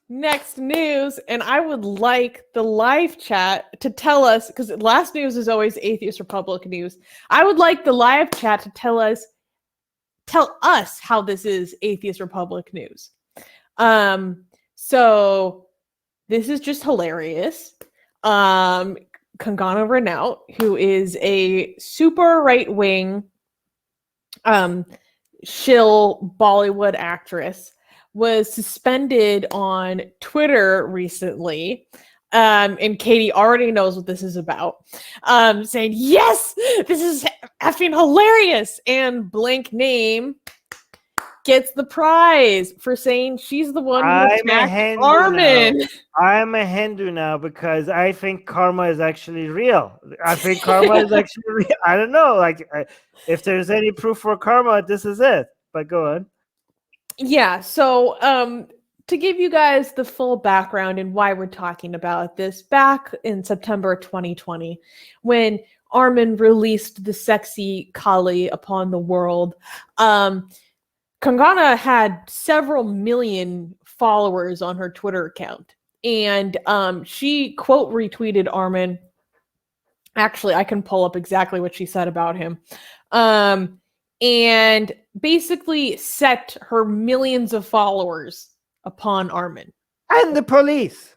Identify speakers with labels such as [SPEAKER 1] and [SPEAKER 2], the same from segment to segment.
[SPEAKER 1] Next news, and I would like the live chat to tell us, because last news is always Atheist Republic news. I would like the live chat to tell us how this is Atheist Republic news. So this is just hilarious. Kangana Ranaut, who is a super right-wing shill Bollywood actress, was suspended on Twitter recently. And Katie already knows what this is about. Saying, yes, this is effing hilarious. And blank name gets the prize for saying she's the one who attacked Armin.
[SPEAKER 2] I'm a Hindu now because I think karma is actually real. I think karma is actually real. I don't know. Like, if there's any proof for karma, this is it. But go on.
[SPEAKER 1] Yeah, so to give you guys the full background and why we're talking about this, back in September 2020, when Armin released the sexy Kali upon the world, Kangana had several million followers on her Twitter account. And she quote retweeted Armin. Actually, I can pull up exactly what she said about him. And basically set her millions of followers upon Armin.
[SPEAKER 2] And the police.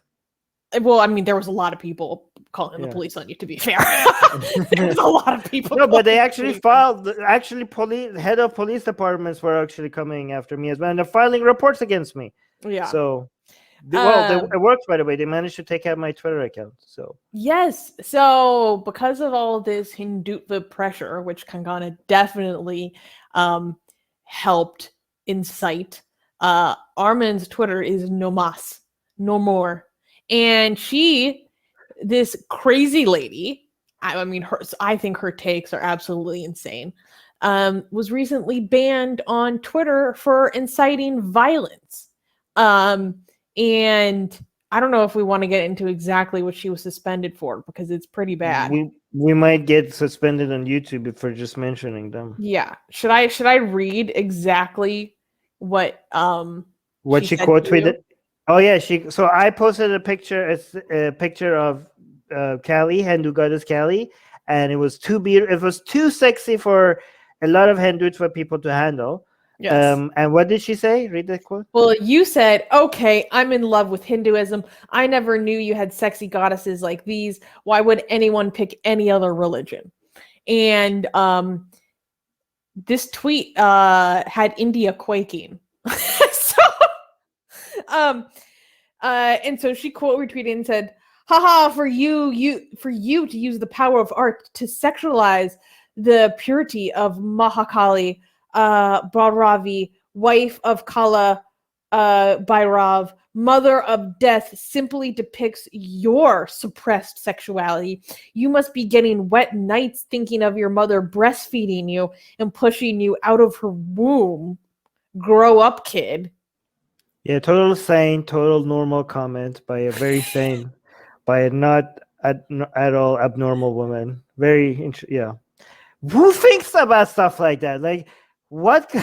[SPEAKER 1] Well, I mean, there was a lot of people calling the police on you, to be fair. There's a lot of people.
[SPEAKER 2] No, but they actually filed. Actually, head of police departments were actually coming after me as well. And they're filing reports against me.
[SPEAKER 1] Yeah.
[SPEAKER 2] So, it works, by the way. They managed to take out my Twitter account. So
[SPEAKER 1] yes. So because of all this Hindutva pressure, which Kangana definitely helped incite, Armin's Twitter is no mas, no more. And this crazy lady, I think her takes are absolutely insane, was recently banned on Twitter for inciting violence. And I don't know if we want to get into exactly what she was suspended for, because it's pretty bad.
[SPEAKER 2] We might get suspended on YouTube if we're just mentioning them.
[SPEAKER 1] Yeah. Should I read exactly what
[SPEAKER 2] she quote tweeted? Oh yeah, so I posted a picture. It's a picture of Kali, Hindu goddess Kali, and it was too beautiful. It was too sexy for a lot of Hindutva people to handle.
[SPEAKER 1] Yes.
[SPEAKER 2] And what did she say? Read that quote.
[SPEAKER 1] Well, you said, okay, I'm in love with Hinduism. I never knew you had sexy goddesses like these. Why would anyone pick any other religion? And this tweet had India quaking. And so she quote retweeted and said, haha, for you to use the power of art to sexualize the purity of Mahakali Bhairavi, wife of Kala Bhairav, mother of death, simply depicts your suppressed sexuality. You must be getting wet nights thinking of your mother breastfeeding you and pushing you out of her womb. Grow up, kid.
[SPEAKER 2] Yeah, total sane, total normal comment by a very sane, by a not at all abnormal woman. Very yeah. Who thinks about stuff like that? Like, what?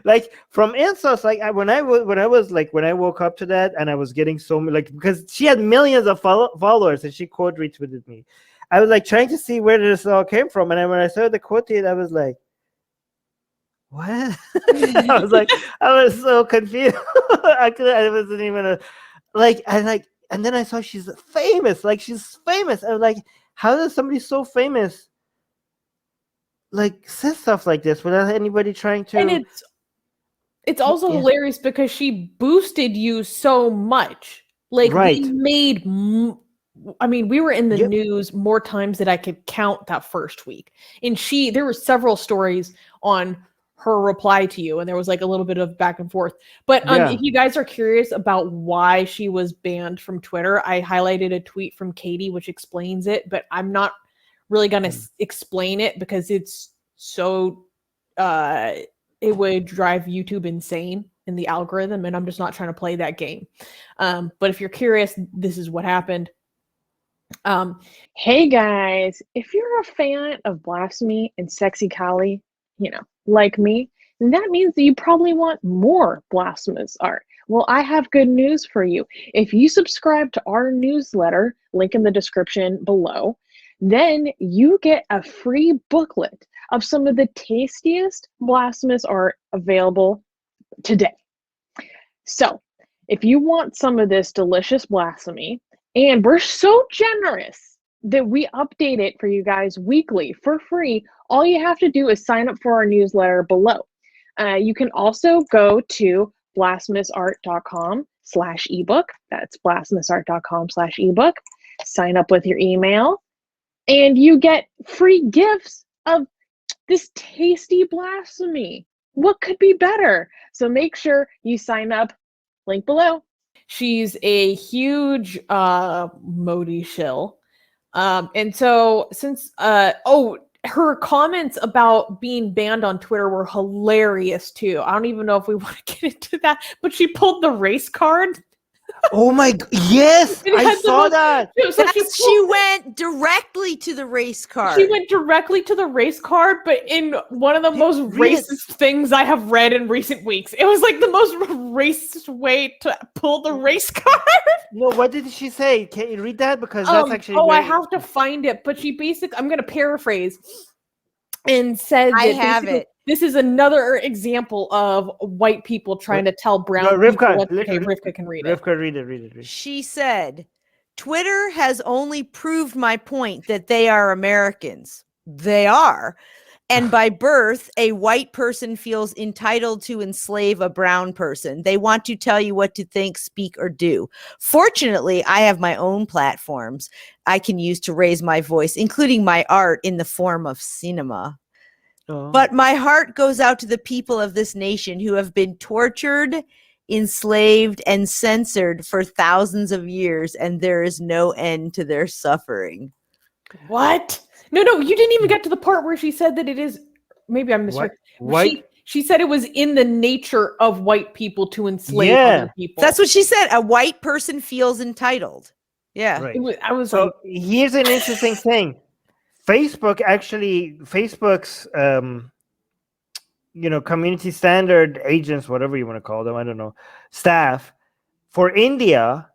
[SPEAKER 2] Like, from insults, like when I woke up to that and I was getting so like, because she had millions of followers and she quote retweeted me. I was like trying to see where this all came from, and when I saw the quote, I was like, what? I was so confused. I wasn't even and then I saw she's famous. Like, she's famous. I was like, how does somebody so famous like say stuff like this without anybody trying to?
[SPEAKER 1] And it's also hilarious because she boosted you so much. Like,
[SPEAKER 2] right.
[SPEAKER 1] we were in the news more times than I could count that first week. And there were several stories on her reply to you, and there was like a little bit of back and forth. But if you guys are curious about why she was banned from Twitter, I highlighted a tweet from Katie which explains it, but I'm not really going to explain it because it's so it would drive YouTube insane in the algorithm, and I'm just not trying to play that game. But if you're curious, this is what happened.
[SPEAKER 3] Hey guys, if you're a fan of blasphemy and sexy Kali, like me, then that means that you probably want more blasphemous art. Well, I have good news for you. If you subscribe to our newsletter, link in the description below, then you get a free booklet of some of the tastiest blasphemous art available today. So, if you want some of this delicious blasphemy, and we're so generous that we update it for you guys weekly for free, all you have to do is sign up for our newsletter below. You can also go to blasphemousart.com/ebook. That's blasphemousart.com/ebook. Sign up with your email, and you get free gifts of this tasty blasphemy. What could be better? So make sure you sign up. Link below.
[SPEAKER 1] She's a huge Modi shill. And so since her comments about being banned on Twitter were hilarious too. I don't even know if we want to get into that, but she pulled the race card.
[SPEAKER 2] Oh my, yes, I saw that.
[SPEAKER 1] So
[SPEAKER 4] she went directly to the race card.
[SPEAKER 1] She went directly to the race card, but in one of the most racist things I have read in recent weeks. It was like the most racist way to pull the race card.
[SPEAKER 2] No, what did she say? Can you read that? Because that's actually
[SPEAKER 1] I have to find it, but she basically, I'm going to paraphrase, and said that
[SPEAKER 4] I have it.
[SPEAKER 1] This is another example of white people trying to tell brown people what Rivka can read it.
[SPEAKER 2] Rivka, read it.
[SPEAKER 4] She said, Twitter has only proved my point that they are Americans. They are. And by birth, a white person feels entitled to enslave a brown person. They want to tell you what to think, speak, or do. Fortunately, I have my own platforms I can use to raise my voice, including my art in the form of cinema. Oh. But my heart goes out to the people of this nation who have been tortured, enslaved, and censored for thousands of years, and there is no end to their suffering.
[SPEAKER 1] What? No, you didn't even get to the part where she said that it is, maybe I'm misreading. She said it was in the nature of white people to enslave other people.
[SPEAKER 4] That's what she said. A white person feels entitled. Yeah.
[SPEAKER 2] Right.
[SPEAKER 1] So
[SPEAKER 2] here's an interesting thing. Facebook's community standard agents, whatever you want to call them, I don't know, staff for India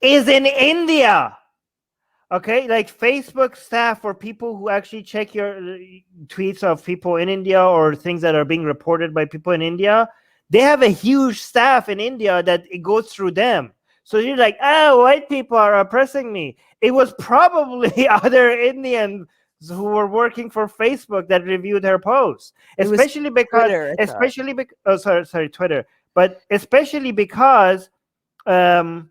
[SPEAKER 2] is in India. Okay, like Facebook staff for people who actually check your tweets of people in India or things that are being reported by people in India, they have a huge staff in India that it goes through them. So you're like, white people are oppressing me. It was probably other Indians who were working for Facebook that reviewed her posts, especially because Twitter. But especially because the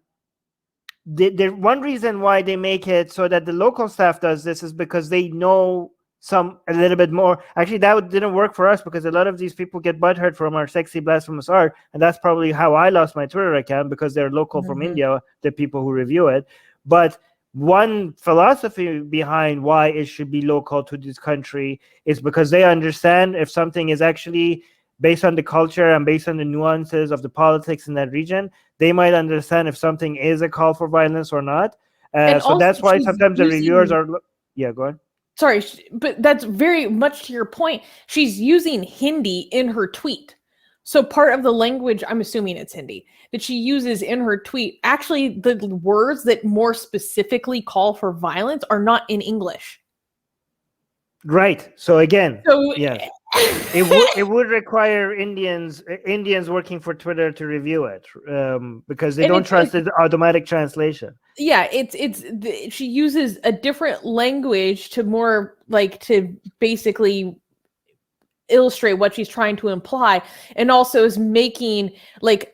[SPEAKER 2] one reason why they make it so that the local staff does this is because they know a little bit more. Actually, that didn't work for us because a lot of these people get butthurt from our sexy blasphemous art, and that's probably how I lost my Twitter account, because they're local from India, the people who review it. But one philosophy behind why it should be local to this country is because they understand if something is actually based on the culture and based on the nuances of the politics in that region, they might understand if something is a call for violence or not. So that's why sometimes the reviewers are... Yeah, go on.
[SPEAKER 1] Sorry, but that's very much to your point. She's using Hindi in her tweet. So part of the language, I'm assuming it's Hindi, that she uses in her tweet, actually the words that more specifically call for violence are not in English.
[SPEAKER 2] Right. So again, yes, it would require Indians working for Twitter to review it because they don't trust the automatic translation.
[SPEAKER 1] Yeah, she uses a different language to more like to basically illustrate what she's trying to imply, and also is making like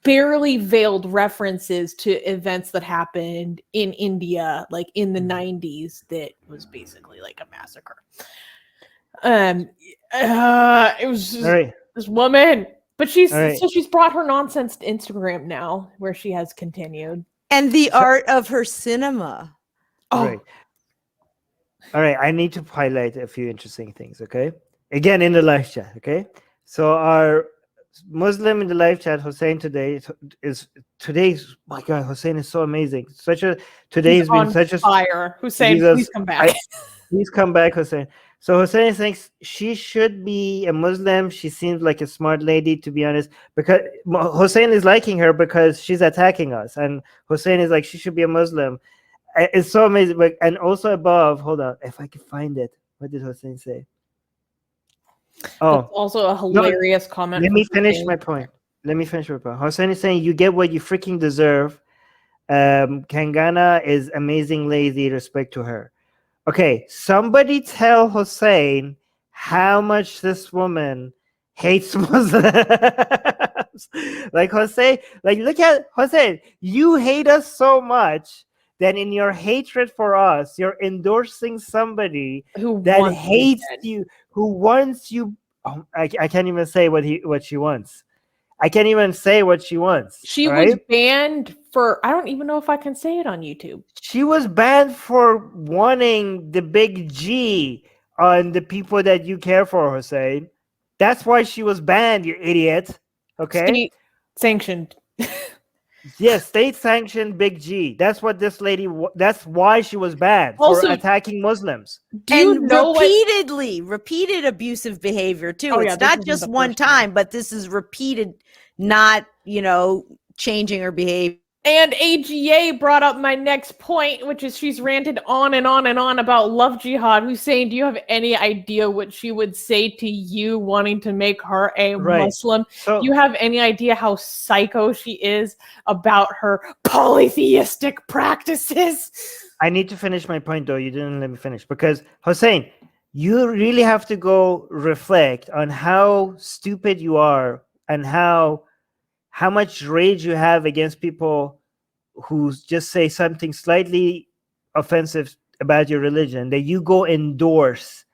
[SPEAKER 1] barely veiled references to events that happened in India like in the 90s that was basically like a massacre. It was just this woman, but she's brought her nonsense to Instagram now, where she has continued.
[SPEAKER 4] And the art of her cinema.
[SPEAKER 2] All right, I need to highlight a few interesting things, okay? Again, in the live chat, okay? So our Muslim in the live chat, Hussein, my God, Hussein is so amazing. Today's been such a
[SPEAKER 1] fire. Hussein, please come back.
[SPEAKER 2] Please come back, Hussein. So Hussein thinks she should be a Muslim. She seems like a smart lady, to be honest. Because Hussein is liking her because she's attacking us, and Hussein is like she should be a Muslim. It's so amazing. And also above, hold on, if I can find it. What did Hussein say? Oh,
[SPEAKER 1] that's also a hilarious comment.
[SPEAKER 2] Let me finish
[SPEAKER 1] Hussein.
[SPEAKER 2] my point. Hussein is saying you get what you freaking deserve. Kangana is amazing, lazy. Respect to her. Okay, somebody tell Hussein how much this woman hates Muslims. Like Hussein, like look at Hussein. You hate us so much that in your hatred for us, you're endorsing somebody that hates you, who wants you. Oh, I can't even say what she wants. I can't even say what she wants.
[SPEAKER 1] She was banned for, I don't even know if I can say it on YouTube.
[SPEAKER 2] She was banned for wanting the big G on the people that you care for, Hussein. That's why she was banned, you idiot. Okay?
[SPEAKER 1] State sanctioned.
[SPEAKER 2] Yes, state sanctioned big G. That's what this lady, that's why she was banned,
[SPEAKER 1] also,
[SPEAKER 2] for attacking Muslims.
[SPEAKER 4] Do you know repeated abusive behavior too. It's not just one time, but this is repeated, not, changing her behavior.
[SPEAKER 1] And AGA brought up my next point, which is she's ranted on and on and on about love jihad. Hussein, do you have any idea what she would say to you wanting to make her a Muslim? Do you have any idea how psycho she is about her polytheistic practices?
[SPEAKER 2] I need to finish my point, though. You didn't let me finish. Because, Hussein, you really have to go reflect on how stupid you are and how much rage you have against people who just say something slightly offensive about your religion, that you go endorse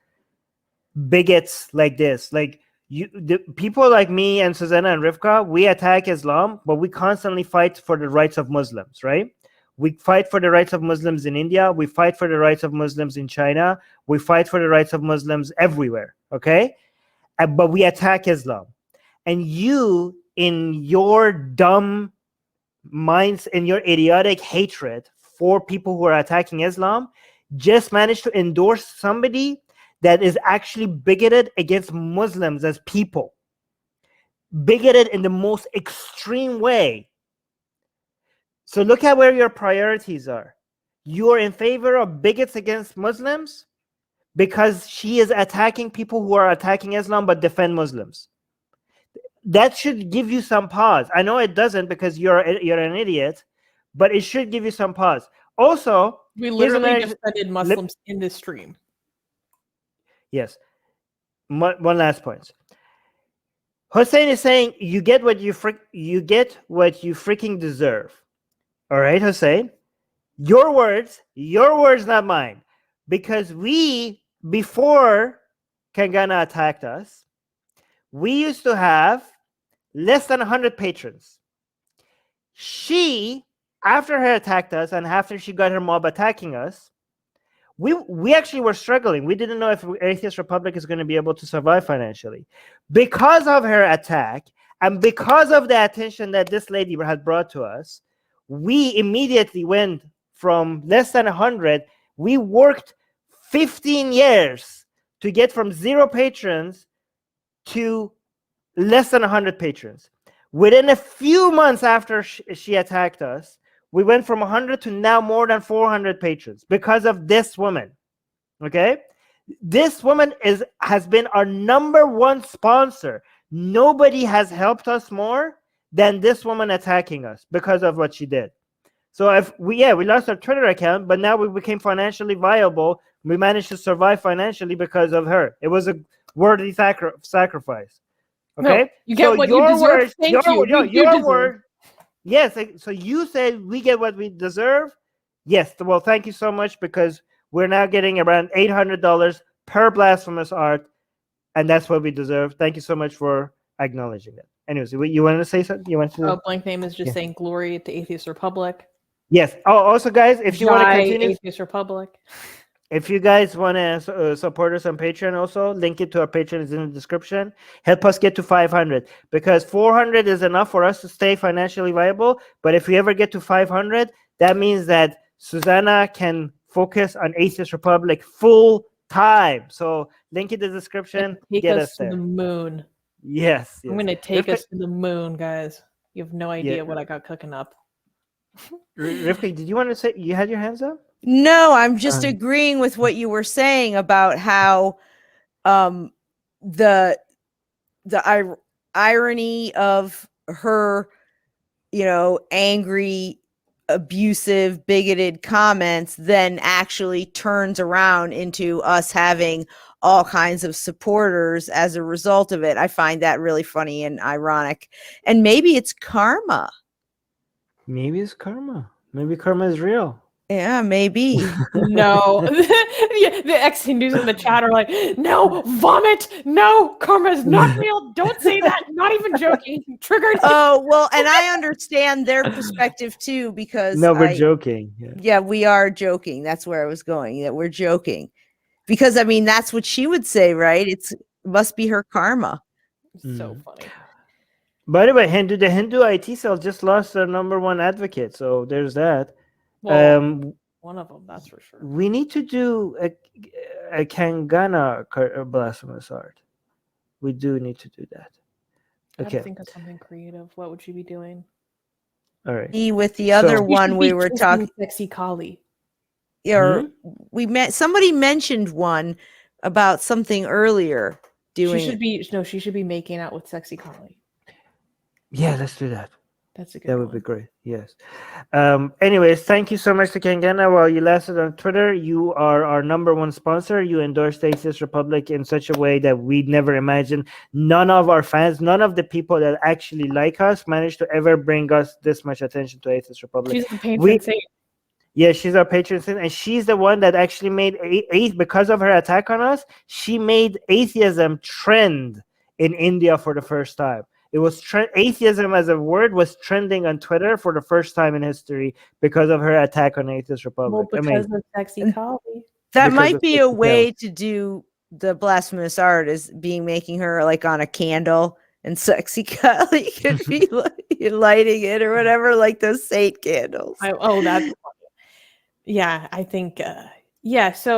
[SPEAKER 2] bigots like this. Like the people like me and Susanna and Rivka, we attack Islam, but we constantly fight for the rights of Muslims, right? We fight for the rights of Muslims in India. We fight for the rights of Muslims in China. We fight for the rights of Muslims everywhere, okay? But we attack Islam. And you, in your dumb minds, in your idiotic hatred for people who are attacking Islam, just managed to endorse somebody that is actually bigoted against Muslims as people. Bigoted in the most extreme way. So look at where your priorities are. You are in favor of bigots against Muslims because she is attacking people who are attacking Islam but defend Muslims. That should give you some pause. I know it doesn't because you're an idiot, but it should give you some pause. Also,
[SPEAKER 1] we literally defended Muslims in this stream.
[SPEAKER 2] Yes. One last point. Hussein is saying you get what you freaking deserve. All right, Hussein. Your words, not mine. Because before Kangana attacked us, we used to have less than 100 patrons. She, after her attacked us and after she got her mob attacking us, we actually were struggling. We didn't know if Atheist Republic is going to be able to survive financially. Because of her attack and because of the attention that this lady had brought to us, we immediately went from less than 100. We worked 15 years to get from 0 patrons to less than 100 patrons. Within a few months after she attacked us, we went from 100 to now more than 400 patrons because of this woman. Okay? This woman has been our #1 sponsor. Nobody has helped us more than this woman attacking us because of what she did. So we lost our Twitter account, but now we became financially viable. We managed to survive financially because of her. It was a worthy sacrifice. Okay?
[SPEAKER 1] No, you get what you deserve. Thank you.
[SPEAKER 2] Your word. Yes. So you said we get what we deserve. Yes. Well, thank you so much, because we're now getting around $800 per blasphemous art, and that's what we deserve. Thank you so much for acknowledging that. Anyways, you wanted to say something? You want to?
[SPEAKER 1] Oh, Blank Name is just saying glory at the Atheist Republic.
[SPEAKER 2] Yes. Oh, also, guys, if you want to continue,
[SPEAKER 1] Atheist Republic.
[SPEAKER 2] If you guys want to support us on Patreon, also link it to our Patreon is in the description. Help us get to 500, because 400 is enough for us to stay financially viable. But if we ever get to 500, that means that Susanna can focus on Atheist Republic full time. So link in the description.
[SPEAKER 1] Take
[SPEAKER 2] Get
[SPEAKER 1] us
[SPEAKER 2] us
[SPEAKER 1] to the
[SPEAKER 2] there.
[SPEAKER 1] moon.
[SPEAKER 2] Yes.
[SPEAKER 1] I'm gonna take us to the moon, guys. You have no idea what I got cooking up.
[SPEAKER 2] Rivka, did you want to say you had your hands up?
[SPEAKER 4] No, I'm just agreeing with what you were saying about how the irony of her, angry, abusive, bigoted comments then actually turns around into us having all kinds of supporters as a result of it. I find that really funny and ironic. And maybe it's karma.
[SPEAKER 2] Maybe it's karma. Maybe karma is real.
[SPEAKER 4] Yeah, maybe.
[SPEAKER 1] No. The ex-Hindus in the chat are like, no, vomit. No, karma is not real. Don't say that. Not even joking. Triggered.
[SPEAKER 4] Oh, well, and I understand their perspective too, because
[SPEAKER 2] no, we're joking.
[SPEAKER 4] Yeah, we are joking. That's where I was going, that we're joking. Because, I mean, that's what she would say, right? It must be her karma.
[SPEAKER 1] So funny.
[SPEAKER 2] By the way, the Hindu IT cell just lost their #1 advocate. So there's that.
[SPEAKER 1] Well, one of them, that's for sure.
[SPEAKER 2] We need to do a Kangana blasphemous art. We do need to do that.
[SPEAKER 1] I
[SPEAKER 2] Okay.
[SPEAKER 1] gotta think of something creative. What would she be doing?
[SPEAKER 2] All right.
[SPEAKER 4] With the other one we were talking,
[SPEAKER 1] sexy Kali.
[SPEAKER 4] Or somebody mentioned one about something earlier.
[SPEAKER 1] She should be making out with sexy Kali.
[SPEAKER 2] Yeah, let's do that.
[SPEAKER 1] That's a good.
[SPEAKER 2] That would be great. Yes. Anyways, thank you so much to Kangana. While you lasted on Twitter, you are our #1 sponsor. You endorsed Atheist Republic in such a way that we'd never imagined. None of our fans, none of the people that actually like us, managed to ever bring us this much attention to Atheist Republic.
[SPEAKER 1] She's the patron saint.
[SPEAKER 2] Yeah, she's our patron saint, and she's the one that actually made because of her attack on us. She made atheism trend in India for the first time. It was atheism as a word was trending on Twitter for the first time in history because of her attack on Atheist Republic.
[SPEAKER 1] Well, because of sexy Kali.
[SPEAKER 4] That might be a way to do the blasphemous art, is making her like on a candle, and sexy Kali could be lighting it or whatever, like those saint candles.
[SPEAKER 1] That's funny. Yeah, I think. So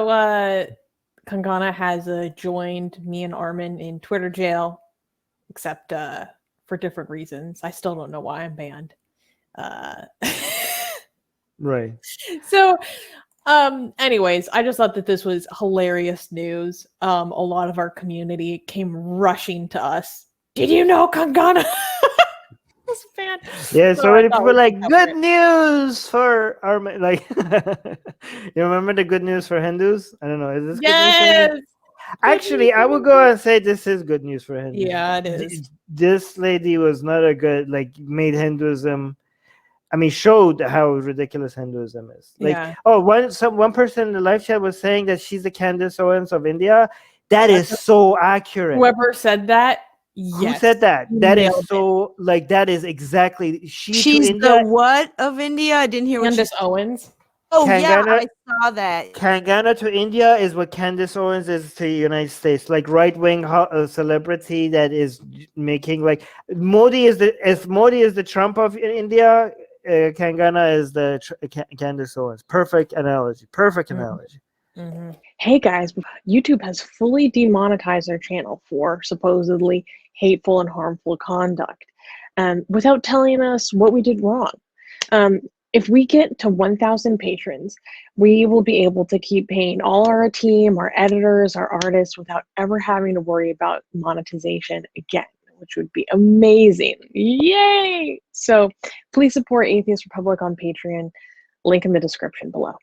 [SPEAKER 1] Kangana has joined me and Armin in Twitter jail, except for different reasons. I still don't know why I'm banned.
[SPEAKER 2] Right.
[SPEAKER 1] So, anyways, I just thought that this was hilarious news. A lot of our community came rushing to us. Did you know Kangana? Was fan?
[SPEAKER 2] Yeah, so many people like good news for Armin. Like, you remember the good news for Hindus? I don't know. Is this good news for Hindus? Actually, I would go and say this is good news for Hindus.
[SPEAKER 1] Yeah, it is.
[SPEAKER 2] This lady was not a good, made Hinduism. I mean, showed how ridiculous Hinduism is. One person in the live chat was saying that she's the Candace Owens of India. That is so accurate.
[SPEAKER 1] Whoever said that, yes.
[SPEAKER 2] Who said that? That is so that is exactly
[SPEAKER 4] she's the what of India? I didn't hear what
[SPEAKER 1] Candace Owens.
[SPEAKER 4] Oh, yeah, I saw that.
[SPEAKER 2] Kangana to India is what Candace Owens is to the United States. Like right-wing celebrity that is making Modi is the Trump of India. Kangana is the Candace Owens. Perfect analogy.
[SPEAKER 1] Mm-hmm.
[SPEAKER 3] Hey guys, YouTube has fully demonetized their channel for supposedly hateful and harmful conduct, without telling us what we did wrong. If we get to 1,000 patrons, we will be able to keep paying all our team, our editors, our artists without ever having to worry about monetization again, which would be amazing. Yay! So please support Atheist Republic on Patreon. Link in the description below.